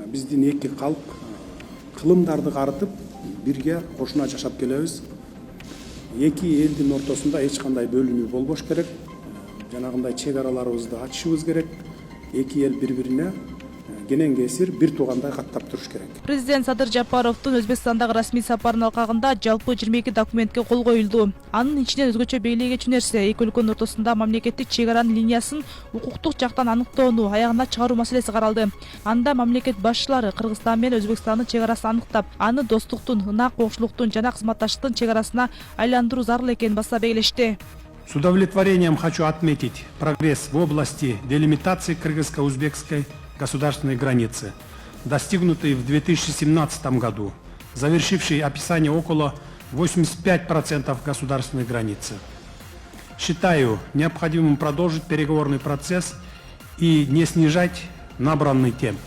биздин эки калк кылымдарды карытып бирге кошуна жашап келебиз. Эки элдин ортосунда эч кандай бөлүнүү болбош керек. Жанагындай чек араларыбызды ачышыбыз керек. Эки эл бири-бирине кенен кесир бир туугандай каттап туруш керек. Президент Садыр Жапаровдун Өзбекстандагы расмий сапарынын алкагында жалпы 22 документке кол коюлду. Анын ичинен өзгөчө белгилегечү нерсе эки өлкөнүн ортосунда мамлекеттик чек аранын линиясын укуктук жактан аныктоону, аягына чыгаруу маселеси каралды. Анда мамлекет башчылары Кыргызстан менен Өзбекстандын чек арасын аныктап, аны достуктун, ынак коңшулуктун жана кызматташтыктын чек арасына айландыруу зарыл экенин баса белгилешти. С удовлетворением хочу отметить прогресс в области делимитации кыргызско-узбекской государственной границы, достигнутый в 2017 году, завершивший описание около 85% государственной границы. Считаю необходимым продолжить переговорный процесс и не снижать набранный темп.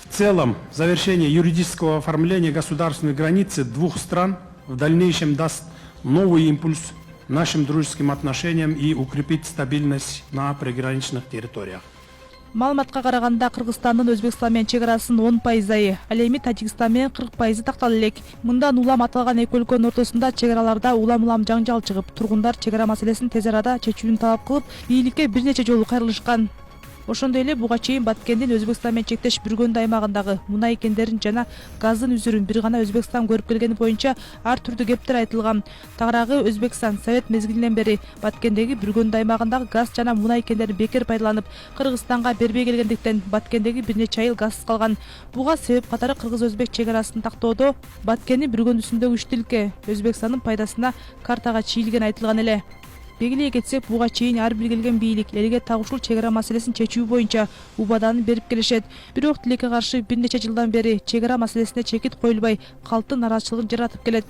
В целом, завершение юридического оформления государственной границы двух стран в дальнейшем даст новый импульс нашим дружеским отношениям и укрепит стабильность на приграничных территориях. Маалыматка караганда Кыргызстандын Өзбекстан менен чек арасынын 10%, ал эми Тажикстан менен 40% тактала элек. Мындан улам аталган эки өлкөнүн ортосунда чек араларда улам жаңжал чыгып, тургундар чек ара маселесин тез арада чечүүнү талап кылып, бийликке бир нече жолу кайрылышкан. Ошондой эле буга чейин Баткендин Өзбекстан менен чектеш Бүргөндү аймагындагы мунай кендерин жана газдын үзүрүн бир гана Өзбекстан көрүп келгени боюнча ар түрдүү кептер айтылган. Тагыраагы Өзбекстан Совет мезгилинен бери Баткендеги Бүргөндү аймагындагы газ жана мунай кендерин бекер пайдаланып, Кыргызстанга бербей келгендиктен Баткендеги бир нече айыл газсыз калган. Буга себеп катары кыргыз-өзбек чек арасын тактоодо Баткендин Бүргөндүсүндөгү үчтиликке Өзбекстандын пайдасына картага чийилгени айтылган эле. Белгилей кетсек, буга чейин ар бир келген бийлик элге тагышул чек ара маселесин чечүү боюнча убаданын берип келишет. Бирок тилекке каршы бир нече жылдан бери чек ара маселесине чекит коюлбай, калктын нараазычылыгын жаратып келет.